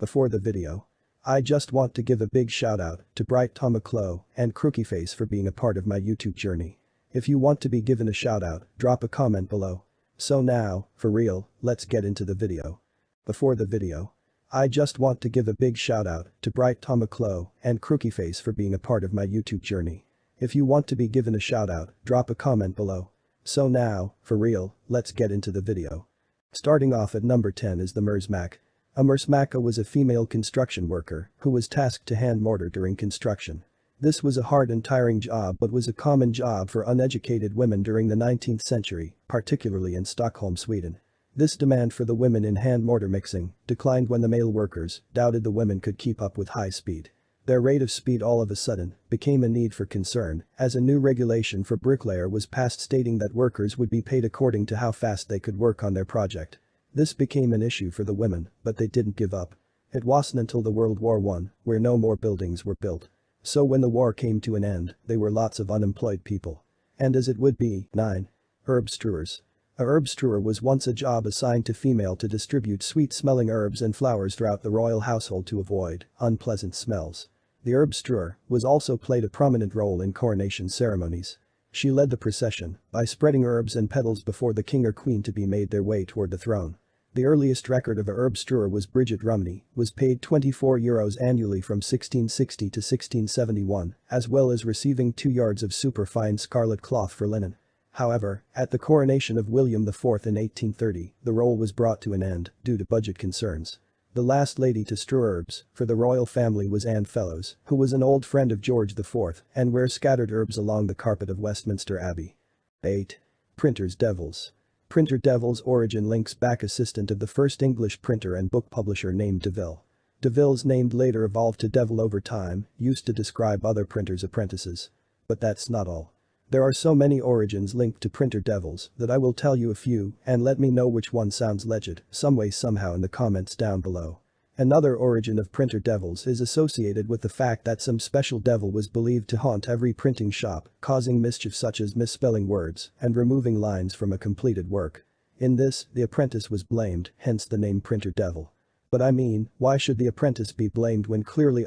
Before the video, I just want to give a big shout out to Bright Tomaclo and Crookieface for being a part of my YouTube journey. If you want to be given a shout out, drop a comment below. So now, for real, let's get into the video. Before the video, I just want to give a big shout out to Bright Tomaclo and Crookieface for being a part of my YouTube journey. If you want to be given a shout out, drop a comment below. So now, for real, let's get into the video. Starting off at number 10 is the Maca. A Maca was a female construction worker who was tasked to hand mortar during construction. This was a hard and tiring job but was a common job for uneducated women during the 19th century, particularly in Stockholm, Sweden. This demand for the women in hand mortar mixing declined when the male workers doubted the women could keep up with high speed. Their rate of speed all of a sudden became a need for concern as a new regulation for bricklayer was passed stating that workers would be paid according to how fast they could work on their project. This became an issue for the women, but they didn't give up. It wasn't until the World War I where no more buildings were built. So when the war came to an end, there were lots of unemployed people. And as it would be, 9. Herbstrewers. A herbstrewer was once a job assigned to female to distribute sweet-smelling herbs and flowers throughout the royal household to avoid unpleasant smells. The herbstrewer was also played a prominent role in coronation ceremonies. She led the procession by spreading herbs and petals before the king or queen to be made their way toward the throne. The earliest record of a herbstrewer was Bridget Rumney, was paid €24 annually from 1660 to 1671, as well as receiving 2 yards of superfine scarlet cloth for linen. However, at the coronation of William IV in 1830, the role was brought to an end due to budget concerns. The last lady to strew herbs for the royal family was Anne Fellows, who was an old friend of George IV and where scattered herbs along the carpet of Westminster Abbey. 8. Printers' devils. Printer devil's origin links back assistant of the first English printer and book publisher named Deville. Deville's name later evolved to devil over time, used to describe other printers' apprentices. But that's not all. There are so many origins linked to printer devils that I will tell you a few and let me know which one sounds legit some way somehow in the comments down below. Another origin of printer devils is associated with the fact that some special devil was believed to haunt every printing shop, causing mischief such as misspelling words and removing lines from a completed work. In this, the apprentice was blamed, hence the name printer devil. But I mean, why should the apprentice be blamed when clearly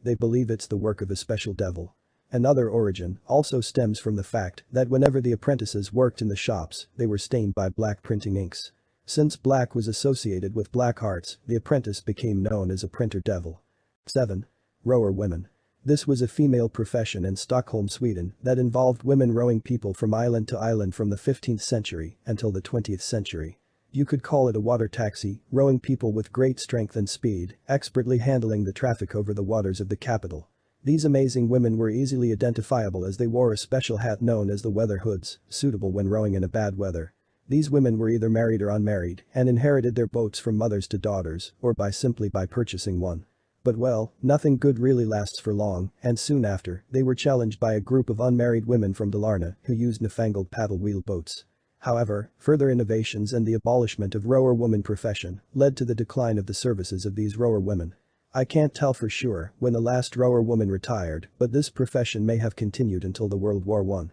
they believe it's the work of a special devil? Another origin also stems from the fact that whenever the apprentices worked in the shops, they were stained by black printing inks. Since black was associated with black arts, the apprentice became known as a printer devil. 7. Rower women. This was a female profession in Stockholm, Sweden that involved women rowing people from island to island from the 15th century until the 20th century. You could call it a water taxi, rowing people with great strength and speed, expertly handling the traffic over the waters of the capital. These amazing women were easily identifiable as they wore a special hat known as the weather hoods, suitable when rowing in a bad weather. These women were either married or unmarried and inherited their boats from mothers to daughters or simply by purchasing one. But well, nothing good really lasts for long and soon after, they were challenged by a group of unmarried women from Dalarna who used newfangled paddle wheel boats. However, further innovations and the abolishment of rower woman profession led to the decline of the services of these rower women. I can't tell for sure when the last rower woman retired, but this profession may have continued until the World War I.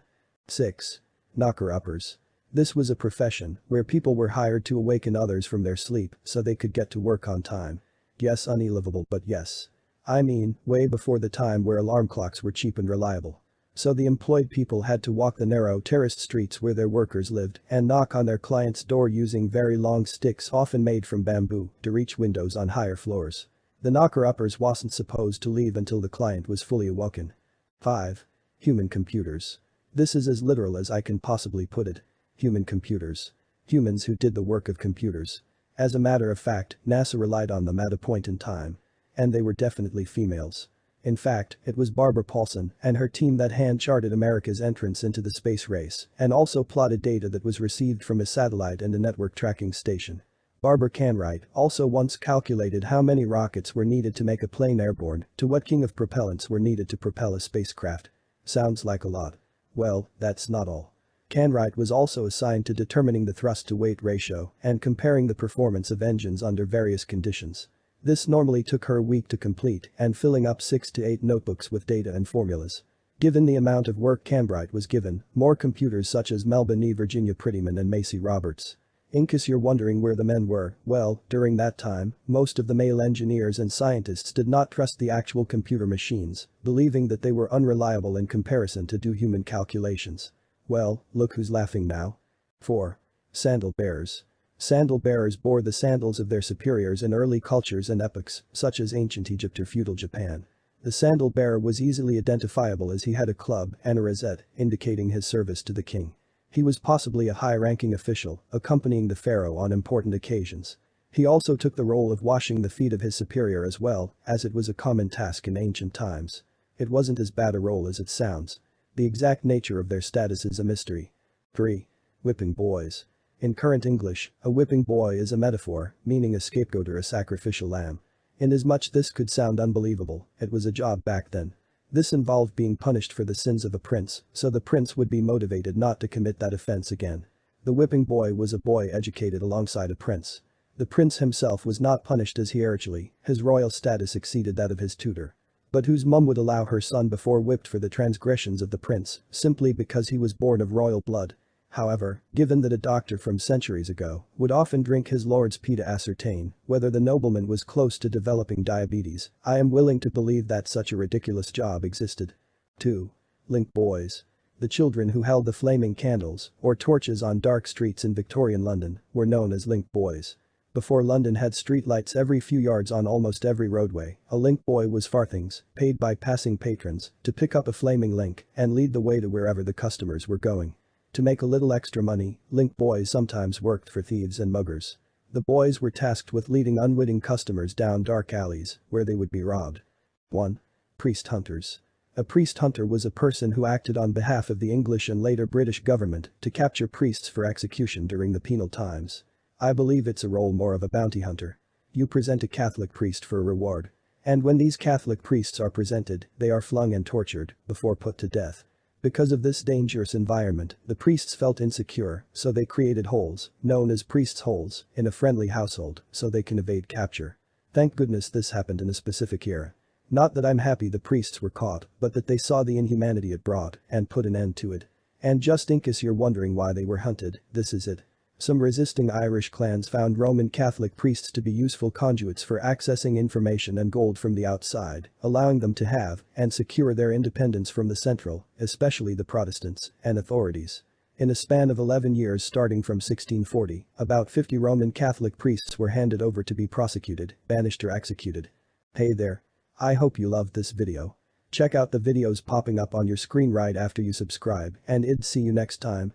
6. Knocker-uppers. This was a profession where people were hired to awaken others from their sleep so they could get to work on time. Yes, unbelievable, but yes. I mean, way before the time where alarm clocks were cheap and reliable. So the employed people had to walk the narrow terraced streets where their workers lived and knock on their client's door using very long sticks often made from bamboo to reach windows on higher floors. The knocker-uppers wasn't supposed to leave until the client was fully awoken. 5. Human computers. This is as literal as I can possibly put it. Human computers. Humans who did the work of computers. As a matter of fact, NASA relied on them at a point in time. And they were definitely females. In fact, it was Barbara Paulson and her team that hand-charted America's entrance into the space race and also plotted data that was received from a satellite and a network tracking station. Barbara Canwright also once calculated how many rockets were needed to make a plane airborne to what king of propellants were needed to propel a spacecraft. Sounds like a lot. Well, that's not all. Canwright was also assigned to determining the thrust-to-weight ratio and comparing the performance of engines under various conditions. This normally took her a week to complete and filling up 6 to 8 notebooks with data and formulas. Given the amount of work Canwright was given, more computers such as Melba Nee, Virginia Prettyman and Macy Roberts. In case you're wondering where the men were, well, during that time, most of the male engineers and scientists did not trust the actual computer machines, believing that they were unreliable in comparison to do human calculations. Well, look who's laughing now. 4. Sandal Bearers. Sandal bearers bore the sandals of their superiors in early cultures and epochs, such as ancient Egypt or feudal Japan. The sandal bearer was easily identifiable as he had a club and a rosette, indicating his service to the king. He was possibly a high-ranking official, accompanying the pharaoh on important occasions. He also took the role of washing the feet of his superior as well, as it was a common task in ancient times. It wasn't as bad a role as it sounds. The exact nature of their status is a mystery. 3. Whipping boys. In current English, a whipping boy is a metaphor, meaning a scapegoat or a sacrificial lamb. Inasmuch this could sound unbelievable, it was a job back then. This involved being punished for the sins of a prince, so the prince would be motivated not to commit that offense again. The whipping boy was a boy educated alongside a prince. The prince himself was not punished as hierarchically, his royal status exceeded that of his tutor. But whose mum would allow her son before whipped for the transgressions of the prince, simply because he was born of royal blood? However, given that a doctor from centuries ago would often drink his lord's pee to ascertain whether the nobleman was close to developing diabetes, I am willing to believe that such a ridiculous job existed. 2. Link boys. The children who held the flaming candles, or torches on dark streets in Victorian London, were known as link boys. Before London had streetlights every few yards on almost every roadway, a link boy was farthings, paid by passing patrons, to pick up a flaming link and lead the way to wherever the customers were going. To make a little extra money, link boys sometimes worked for thieves and muggers. The boys were tasked with leading unwitting customers down dark alleys, where they would be robbed. 1. Priest hunters. A priest hunter was a person who acted on behalf of the English and later British government to capture priests for execution during the penal times. I believe it's a role more of a bounty hunter. You present a Catholic priest for a reward. And when these Catholic priests are presented, they are flung and tortured, before put to death. Because of this dangerous environment, the priests felt insecure, so they created holes, known as priests' holes, in a friendly household, so they can evade capture. Thank goodness this happened in a specific era. Not that I'm happy the priests were caught, but that they saw the inhumanity it brought and put an end to it. And just in case you're wondering why they were hunted, this is it. Some resisting Irish clans found Roman Catholic priests to be useful conduits for accessing information and gold from the outside, allowing them to have and secure their independence from the central, especially the Protestants, and authorities. In a span of 11 years starting from 1640, about 50 Roman Catholic priests were handed over to be prosecuted, banished or executed. Hey there. I hope you loved this video. Check out the videos popping up on your screen right after you subscribe, and I'd see you next time.